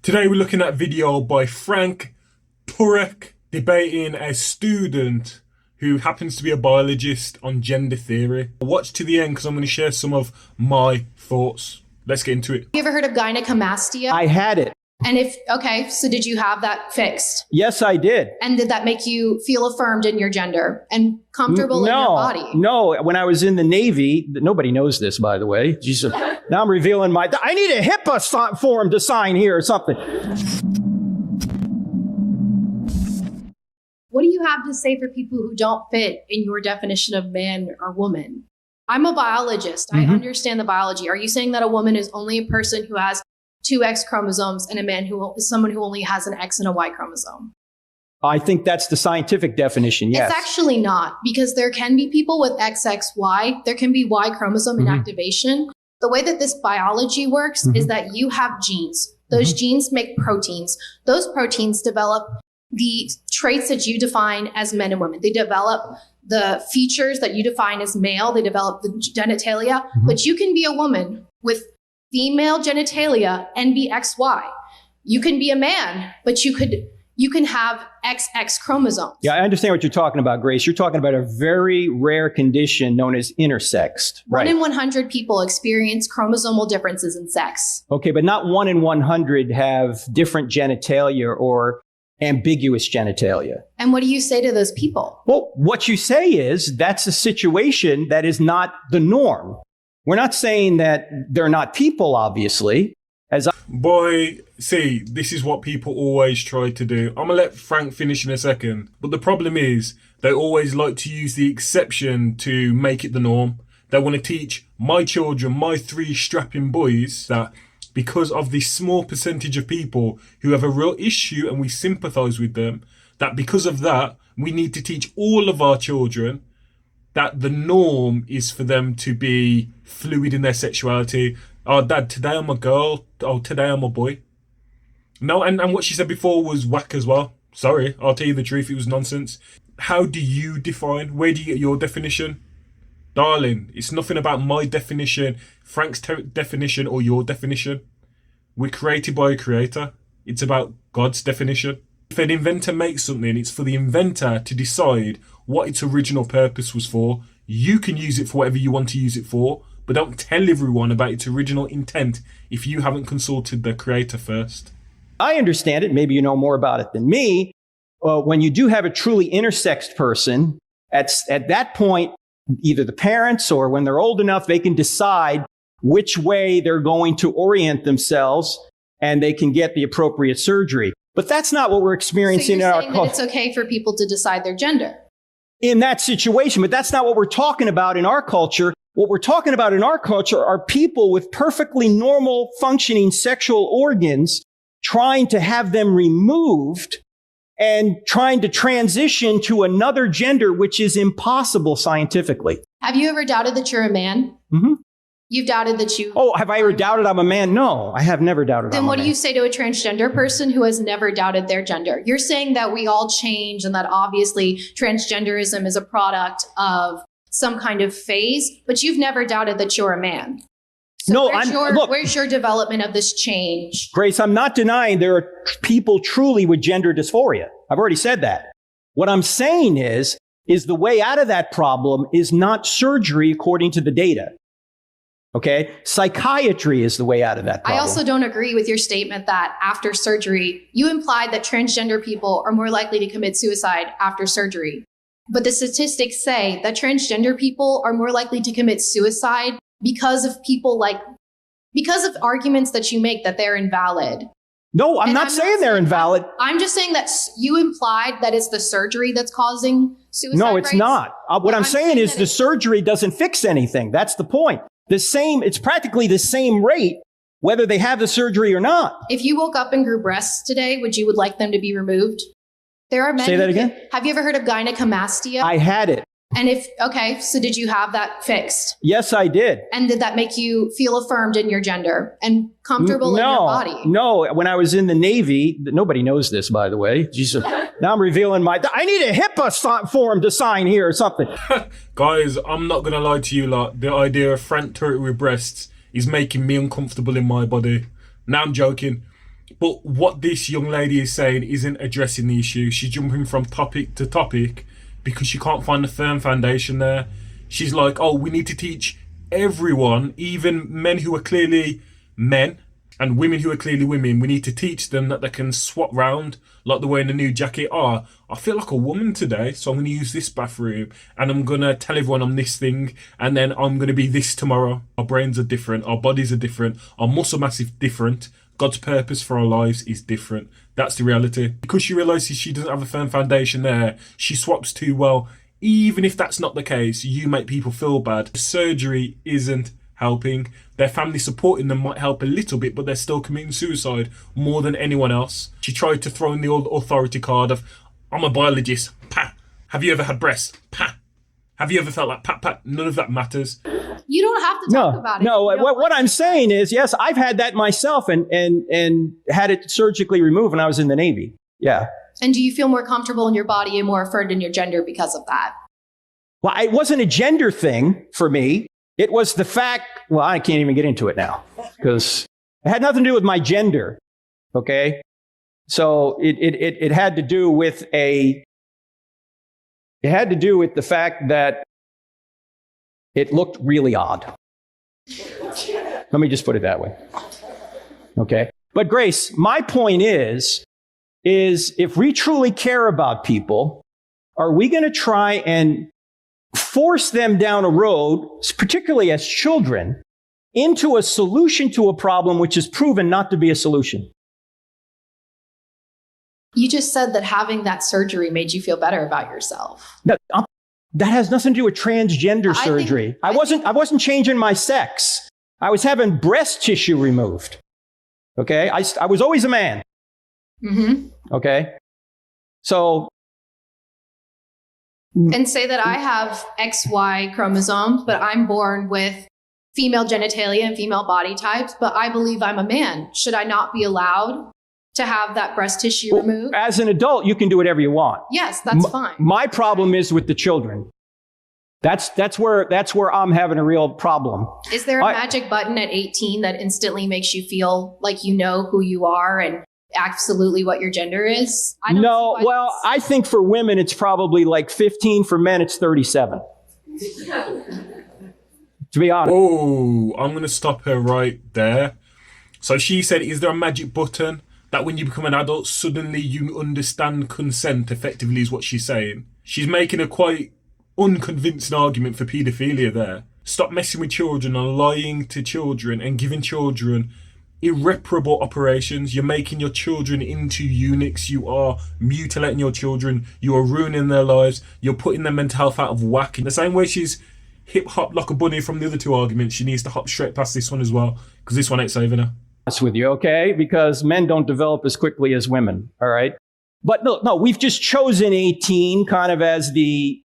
Today we're looking at a video by Frank Turek debating a student who happens to be a biologist on gender theory. Watch to the end because I'm going to share some of my thoughts. Let's get into it. You ever heard of gynecomastia? I had it. And so did you have that fixed? Yes, I did. And did that make you feel affirmed in your gender and comfortable in your body? No, when I was in the Navy, nobody knows this, by the way. Jesus, now I'm revealing I need a HIPAA form to sign here or something. What do you have to say for people who don't fit in your definition of man or woman? I'm a biologist. I understand the biology. Are you saying that a woman is only a person who has two X chromosomes and a man who is someone who only has an X and a Y chromosome? I think that's the scientific definition, yes. It's actually not, because there can be people with XXY. There can be Y chromosome inactivation. The way that this biology works is that you have genes. Those genes make proteins. Those proteins develop the traits that you define as men and women. They develop the features that you define as male. They develop the genitalia. But you can be a woman with female genitalia and be XY. You can be a man, but you can have XX chromosomes. Yeah, I understand what you're talking about, Grace. You're talking about a very rare condition known as intersexed. One in 100 people experience chromosomal differences in sex. Okay, but not 1 in 100 have different genitalia or ambiguous genitalia. And what do you say to those people? Well, what you say is that's a situation that is not the norm. We're not saying that they're not people, obviously. Boy, see, this is what people always try to do. I'm going to let Frank finish in a second. But the problem is they always like to use the exception to make it the norm. They want to teach my children, my 3 strapping boys, that because of this small percentage of people who have a real issue and we sympathize with them, that because of that, we need to teach all of our children that the norm is for them to be fluid in their sexuality. Oh, Dad, today I'm a girl. Oh, today I'm a boy. No, and what she said before was whack as well. Sorry, I'll tell you the truth, it was nonsense. How do you define? Where do you get your definition? Darling, it's nothing about my definition, Frank's definition, or your definition. We're created by a creator. It's about God's definition. If an inventor makes something, it's for the inventor to decide what its original purpose was for. You can use it for whatever you want to use it for, but don't tell everyone about its original intent if you haven't consulted the creator first. I understand it. Maybe you know more about it than me. When you do have a truly intersexed person, at that point, either the parents or when they're old enough, they can decide which way they're going to orient themselves and they can get the appropriate surgery. But that's not what we're experiencing in our culture. So you're saying that it's okay for people to decide their gender? In that situation, but that's not what we're talking about in our culture. What we're talking about in our culture are people with perfectly normal functioning sexual organs trying to have them removed and trying to transition to another gender, which is impossible scientifically. Have you ever doubted that you're a man? You've doubted that you... Oh, have I ever doubted I'm a man? No, I have never doubted I'm a man. Then what do you say to a transgender person who has never doubted their gender? You're saying that we all change and that obviously transgenderism is a product of some kind of phase, but you've never doubted that you're a man. So no, where's your development of this change? Grace, I'm not denying there are people truly with gender dysphoria. I've already said that. What I'm saying is the way out of that problem is not surgery according to the data. Okay? Psychiatry is the way out of that problem. I also don't agree with your statement that after surgery, you implied that transgender people are more likely to commit suicide after surgery. But the statistics say that transgender people are more likely to commit suicide because of arguments that you make that they're invalid. No, I'm not saying they're invalid. I'm just saying that you implied that it's the surgery that's causing suicide No, it's rates. not. What I'm saying is the surgery doesn't fix anything. That's the point. It's practically the same rate, whether they have the surgery or not. If you woke up and grew breasts today, would you like them to be removed? There are men. Say that again? Have you ever heard of gynecomastia? I had it. And so did you have that fixed? Yes, I did. And did that make you feel affirmed in your gender and comfortable in your body? No, when I was in the Navy, nobody knows this, by the way. Jesus, now I'm revealing I need a HIPAA form to sign here or something. Guys, I'm not going to lie to you lot. The idea of Frank Turek with breasts is making me uncomfortable in my body. Now I'm joking. But what this young lady is saying isn't addressing the issue. She's jumping from topic to topic because she can't find a firm foundation there. She's like, oh, we need to teach everyone, even men who are clearly men and women who are clearly women, we need to teach them that they can swap round like they're wearing a new jacket. Oh, I feel like a woman today, so I'm going to use this bathroom and I'm going to tell everyone I'm this thing and then I'm going to be this tomorrow. Our brains are different, our bodies are different, our muscle mass is different. God's purpose for our lives is different. That's the reality. Because she realises she doesn't have a firm foundation there, she swaps too well. Even if that's not the case, you make people feel bad. Surgery isn't helping. Their family supporting them might help a little bit, but they're still committing suicide more than anyone else. She tried to throw in the old authority card of, I'm a biologist. Pat. Have you ever had breasts? Pat. Have you ever felt like pat? None of that matters. You don't have to talk about it. No, what I'm saying is, yes, I've had that myself and had it surgically removed when I was in the Navy. Yeah. And do you feel more comfortable in your body and more affirmed in your gender because of that? Well, it wasn't a gender thing for me. It was the fact, well, I can't even get into it now because it had nothing to do with my gender. Okay. So it had to do with the fact that it looked really odd. Let me just put it that way. Okay. But Grace, my point is if we truly care about people, are we going to try and force them down a road, particularly as children, into a solution to a problem which is proven not to be a solution? You just said that having that surgery made you feel better about yourself. That has nothing to do with transgender surgery. I wasn't changing my sex. I was having breast tissue removed. Okay? I was always a man. Mm-hmm. Okay? So... And say that I have XY chromosomes, but I'm born with female genitalia and female body types, but I believe I'm a man. Should I not be allowed to have that breast tissue removed? As an adult, you can do whatever you want. Yes, that's fine. My problem is with the children. That's where I'm having a real problem. Is there a magic button at 18 that instantly makes you feel like you know who you are and absolutely what your gender is? I think for women it's probably like 15. For men it's 37. To be honest. Oh, I'm going to stop her right there. So she said, is there a magic button that when you become an adult, suddenly you understand consent effectively is what she's saying? She's making a quite unconvincing argument for paedophilia there. Stop messing with children and lying to children and giving children irreparable operations. You're making your children into eunuchs. You are mutilating your children. You are ruining their lives. You're putting their mental health out of whack. In the same way she's hip hop like a bunny from the other two arguments, she needs to hop straight past this one as well, because this one ain't saving her. That's with you, okay? Because men don't develop as quickly as women, all right? But no, we've just chosen 18 kind of as the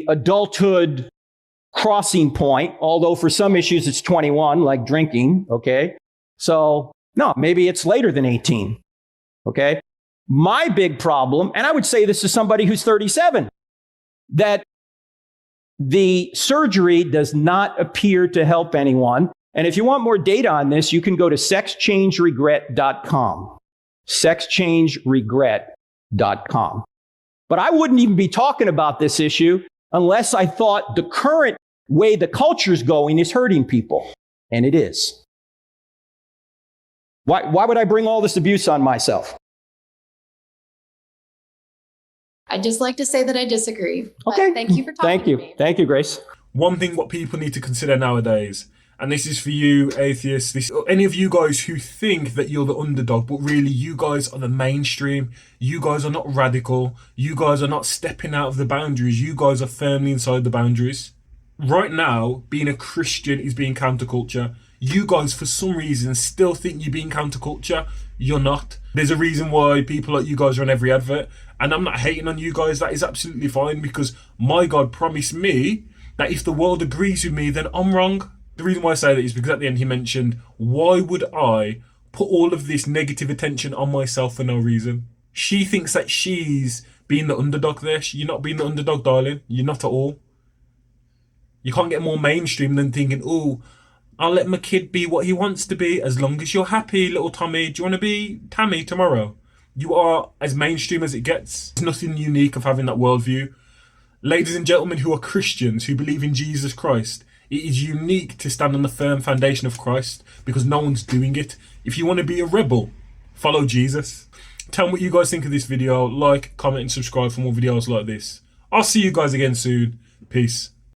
adulthood crossing point, although for some issues it's 21, like drinking, okay? So, no, maybe it's later than 18, okay? My big problem, and I would say this to somebody who's 37, that the surgery does not appear to help anyone. And if you want more data on this, you can go to sexchangeregret.com. Sexchangeregret.com. But I wouldn't even be talking about this issue unless I thought the current way the culture's going is hurting people. And it is. Why would I bring all this abuse on myself? I'd just like to say that I disagree. Okay. Thank you for talking to me. Thank you, Grace. One thing what people need to consider nowadays, and this is for you atheists, any of you guys who think that you're the underdog, but really you guys are the mainstream. You guys are not radical. You guys are not stepping out of the boundaries. You guys are firmly inside the boundaries. Right now, being a Christian is being counterculture. You guys, for some reason, still think you're being counterculture. You're not. There's a reason why people like you guys are on every advert. And I'm not hating on you guys. That is absolutely fine, because my God promised me that if the world agrees with me, then I'm wrong. The reason why I say that is because at the end he mentioned, why would I put all of this negative attention on myself for no reason? She thinks that she's being the underdog there. You're not being the underdog, darling. You're not at all. You can't get more mainstream than thinking, oh, I'll let my kid be what he wants to be as long as you're happy, little Tommy. Do you want to be Tammy tomorrow? You are as mainstream as it gets. There's nothing unique of having that worldview. Ladies and gentlemen who are Christians, who believe in Jesus Christ, it is unique to stand on the firm foundation of Christ because no one's doing it. If you want to be a rebel, follow Jesus. Tell me what you guys think of this video. Like, comment and subscribe for more videos like this. I'll see you guys again soon. Peace.